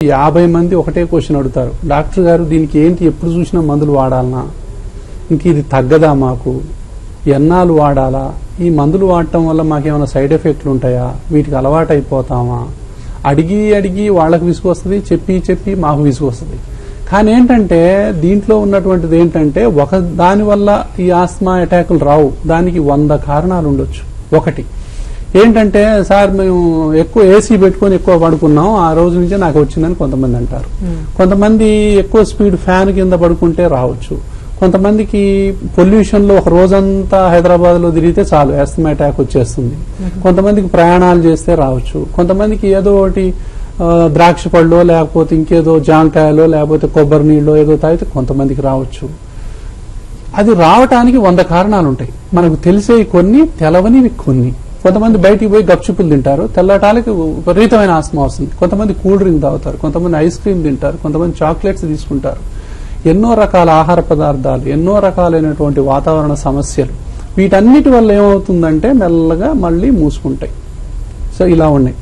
50 మంది ఒకటే క్వశ్చన్ అడుగుతారు, డాక్టర్ గారు దీనికి ఏంటి ఎప్పుడు చూసినా మందులు వాడాలనా, ఇంక ఇది తగ్గదా, మాకు ఎన్నాళ్ళు వాడాలా, ఈ మందులు వాడటం వల్ల మాకేమైనా సైడ్ ఎఫెక్ట్లు ఉంటాయా, వీటికి అలవాటు అయిపోతామా, అడిగి అడిగి వాళ్ళకి విసుగొస్తుంది, చెప్పి చెప్పి మాకు విసుగొస్తుంది. కానీ ఏంటంటే దీంట్లో ఉన్నటువంటిది ఏంటంటే ఒక దానివల్ల ఈ ఆస్మా అటాకులు రావు, దానికి 100 కారణాలు ఉండొచ్చు. ఒకటి ఏంటంటే, సార్ మేము ఎక్కువ ఏసీ పెట్టుకుని ఎక్కువ పడుకున్నాం, ఆ రోజు నుంచే నాకు వచ్చిందని కొంతమంది అంటారు. కొంతమంది ఎక్కువ స్పీడ్ ఫ్యాన్ కింద పడుకుంటే రావచ్చు. కొంతమందికి పొల్యూషన్ లో ఒక రోజంతా హైదరాబాద్ లో తిరిగితే చాలు ఆస్మా అటాక్ వచ్చేస్తుంది. కొంతమందికి ప్రయాణాలు చేస్తే రావచ్చు. కొంతమందికి ఏదో ఒకటి ద్రాక్ష పళ్ళో లేకపోతే ఇంకేదో జాంకాయలో లేకపోతే కొబ్బరి నీళ్ళో ఏదో తాగితే కొంతమందికి రావచ్చు. అది రావటానికి 100 కారణాలు ఉంటాయి. మనకు తెలిసే కొన్ని, తెలవనివి కొన్ని. కొంతమంది బయటికి పోయి గప్చుప్పులు తింటారు, తెల్లటాలకి విపరీతమైన ఆస్మా వస్తుంది. కొంతమంది కూల్ డ్రింక్ తాగుతారు, కొంతమంది ఐస్ క్రీమ్ తింటారు, కొంతమంది చాక్లెట్స్ తీసుకుంటారు. ఎన్నో రకాల ఆహార పదార్థాలు, ఎన్నో రకాలైనటువంటి వాతావరణ సమస్యలు, వీటన్నిటి వల్ల ఏమవుతుందంటే మెల్లగా మళ్ళీ మూసుకుంటాయి. సో ఇలా ఉన్నాయి.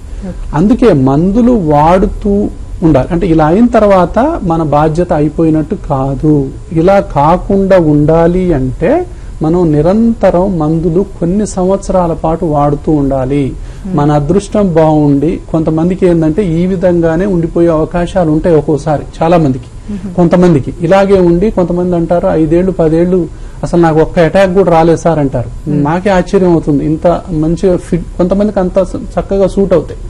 అందుకే మందులు వాడుతూ ఉండాలి. అంటే ఇలా అయిన తర్వాత మన బాధ్యత అయిపోయినట్టు కాదు. ఇలా కాకుండా ఉండాలి అంటే మనం నిరంతరం మందులు కొన్ని సంవత్సరాల పాటు వాడుతూ ఉండాలి. మన అదృష్టం బాగుండి కొంతమందికి ఏంటంటే ఈ విధంగానే ఉండిపోయే అవకాశాలు ఉంటాయి ఒక్కోసారి, చాలా మందికి. కొంతమందికి ఇలాగే ఉండి కొంతమంది అంటారు 5 ఏళ్లు 10 ఏళ్లు అసలు నాకు ఒక్క అటాక్ కూడా రాలేదు సార్ అంటారు. నాకే ఆశ్చర్యం అవుతుంది, ఇంత మంచిగా ఫిట్. కొంతమందికి అంత చక్కగా సూట్ అవుతాయి.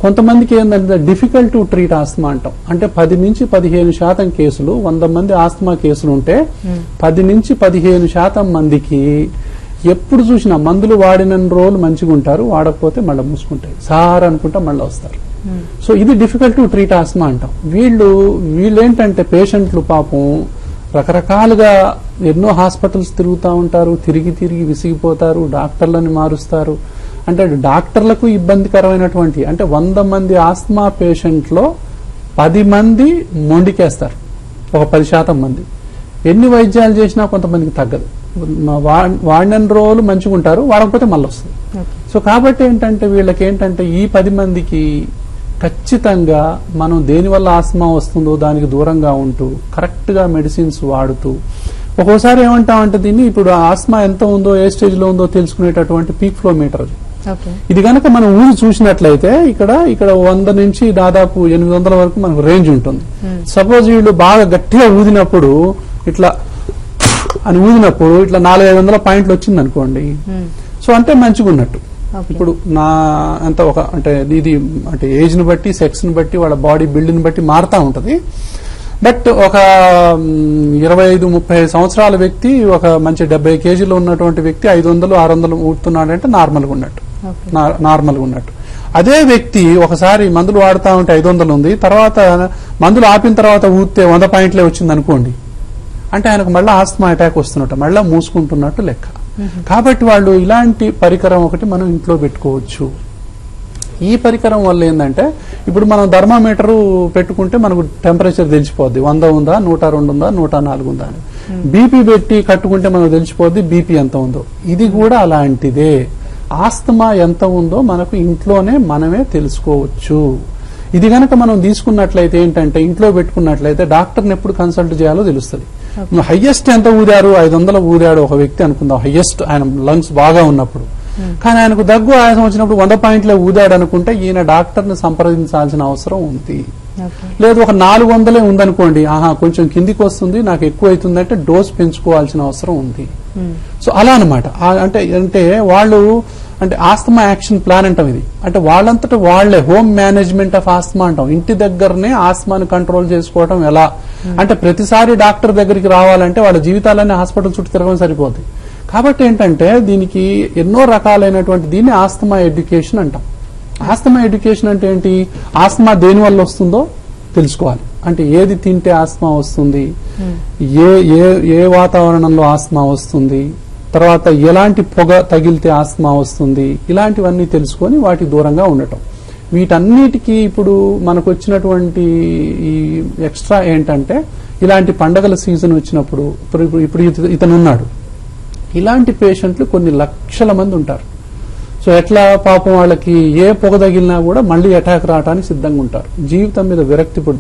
కొంతమందికి ఏంటంటే డిఫికల్ట్ టు ట్రీట్ ఆస్మా అంటాం. అంటే 10 నుంచి 15% కేసులు, 100 మంది ఆస్మా కేసులు ఉంటే 10 నుంచి 15% మందికి ఎప్పుడు చూసినా మందులు వాడిన రోజులు మంచిగా ఉంటారు, వాడకపోతే మళ్ళీ మూసుకుంటాయి, సార్ అనుకుంటా మళ్ళీ వస్తారు. సో ఇది డిఫికల్ట్ టు ట్రీట్ ఆస్మా అంటాం. వీళ్ళేంటంటే పేషెంట్లు పాపం రకరకాలుగా ఎన్నో హాస్పిటల్స్ తిరుగుతూ ఉంటారు, తిరిగి తిరిగి విసిగిపోతారు, డాక్టర్లని మారుస్తారు. అంటే డాక్టర్లకు ఇబ్బందికరమైనటువంటి, అంటే 100 మంది ఆస్మా పేషెంట్లో 10 మంది మొండికేస్తారు, ఒక 10% మంది. ఎన్ని వైద్యాలు చేసినా కొంతమందికి తగ్గదు. వాడిన రోజులు మంచిగా ఉంటారు, వాడకపోతే మళ్ళీ వస్తుంది. సో కాబట్టి ఏంటంటే వీళ్ళకి ఏంటంటే ఈ 10 మందికి ఖచ్చితంగా మనం దేనివల్ల ఆస్మా వస్తుందో దానికి దూరంగా ఉంటూ కరెక్ట్ గా మెడిసిన్స్ వాడుతూ, ఒక్కోసారి ఏమంటామంటే దీన్ని ఇప్పుడు ఆస్మా ఎంత ఉందో ఏ స్టేజ్ లో ఉందో తెలుసుకునేటటువంటి పీక్ ఫ్లో మీటర్. ఇది కనుక మనం ఊది చూసినట్లయితే ఇక్కడ 100 నుంచి దాదాపు 800 వరకు మనకు రేంజ్ ఉంటుంది. సపోజ్ వీళ్ళు బాగా గట్టిగా ఊదినప్పుడు ఇట్లా అని ఊదినప్పుడు ఇట్లా 400-500 పాయింట్లు వచ్చింది అనుకోండి, సో అంటే మంచిగా ఉన్నట్టు. ఇప్పుడు నా అంత ఒక అంటే ఇది అంటే ఏజ్ ని బట్టి, సెక్స్ ని బట్టి, వాళ్ళ బాడీ బిల్డ్ ని బట్టి మారుతా ఉంటది. బట్ ఒక 25-30 సంవత్సరాల వ్యక్తి, ఒక మంచి 70 కేజీలో ఉన్నటువంటి వ్యక్తి 500-600 ఊడుతున్నాడంటే నార్మల్గా ఉన్నట్టు. అదే వ్యక్తి ఒకసారి మందులు వాడుతా ఉంటే 500 ఉంది, తర్వాత మందులు ఆపిన తర్వాత ఊదితే 100 పాయింట్లే వచ్చింది అనుకోండి, అంటే ఆయనకు మళ్ళీ ఆస్మా అటాక్ వస్తున్నట్టు, మళ్ళీ మూసుకుంటున్నట్టు లెక్క. కాబట్టి వాళ్ళు ఇలాంటి పరికరం ఒకటి మనం ఇంట్లో పెట్టుకోవచ్చు. ఈ పరికరం వల్ల ఏంటంటే ఇప్పుడు మనం థర్మామీటర్ పెట్టుకుంటే మనకు టెంపరేచర్ తెలిసిపోద్ది, 100 ఉందా, 102 ఉందా, 104 ఉందా అని. బీపీ పెట్టి కట్టుకుంటే మనకు తెలిసిపోద్ది బీపీ ఎంత ఉందో. ఇది కూడా అలాంటిదే. ఆస్తమా ఎంత ఉందో మనకు ఇంట్లోనే మనమే తెలుసుకోవచ్చు. ఇది గనక మనం తీసుకున్నట్లయితే ఏంటంటే ఇంట్లో పెట్టుకున్నట్లయితే డాక్టర్ని ఎప్పుడు కన్సల్ట్ చేయాలో తెలుస్తుంది. హైయెస్ట్ ఎంత ఊదారు, 500 ఊదాడు ఒక వ్యక్తి అనుకుందాం, హైయెస్ట్ ఆయన లంగ్స్ బాగా ఉన్నప్పుడు. కానీ ఆయనకు దగ్గు ఆయాసం వచ్చినప్పుడు 100 పాయింట్లే ఊదాడు అనుకుంటే ఈయన డాక్టర్ని సంప్రదించాల్సిన అవసరం ఉంది. లేదు ఒక 400 ఉందనుకోండి, కొంచెం కిందికి వస్తుంది, నాకు ఎక్కువ అవుతుందంటే డోస్ పెంచుకోవాల్సిన అవసరం ఉంది. సో అలా అనమాట. అంటే వాళ్ళు అంటే ఆస్తమా యాక్షన్ ప్లాన్ అంటాం ఇది. అంటే వాళ్ళంతటా వాళ్లే హోమ్ మేనేజ్మెంట్ ఆఫ్ ఆస్తమా అంటాం. ఇంటి దగ్గరనే ఆస్తమాని కంట్రోల్ చేసుకోవడం ఎలా అంటే ప్రతిసారి డాక్టర్ దగ్గరికి రావాలంటే వాళ్ళ జీవితాలన్నీ హాస్పిటల్ చుట్టూ తిరగడం సరిపోతుంది. కాబట్టి ఏంటంటే దీనికి ఎన్నో రకాలైనటువంటి దీన్ని ఆస్తమా ఎడ్యుకేషన్ అంటాం. ఆస్తమా ఎడ్యుకేషన్ అంటే ఏంటి, ఆస్తమా దేని వల్ల వస్తుందో తెలుసుకోవాలి. అంటే ఏది తింటే ఆస్తమా వస్తుంది, ఏ వాతావరణంలో ఆస్తమా వస్తుంది, తర్వాత ఎలాంటి పొగ తగిలితే ఆస్తమా వస్తుంది, ఇలాంటివన్నీ తెలుసుకొని వాటికి దూరంగా ఉండటం. వీటన్నిటికీ ఇప్పుడు మనకు వచ్చినటువంటి ఈ ఎక్స్ట్రా ఏంటంటే ఇలాంటి పండగల సీజన్ వచ్చినప్పుడు ఇప్పుడు ఇతను ఉన్నాడు, ఇలాంటి పేషెంట్లు కొన్ని లక్షల మంది ఉంటారు. సో ఎట్లా పాపం వాళ్ళకి ఏ పొగ తగిలినా కూడా మళ్ళీ అటాక్ రావడానికి సిద్ధంగా ఉంటారు, జీవితం మీద విరక్తి పుడుతుంది.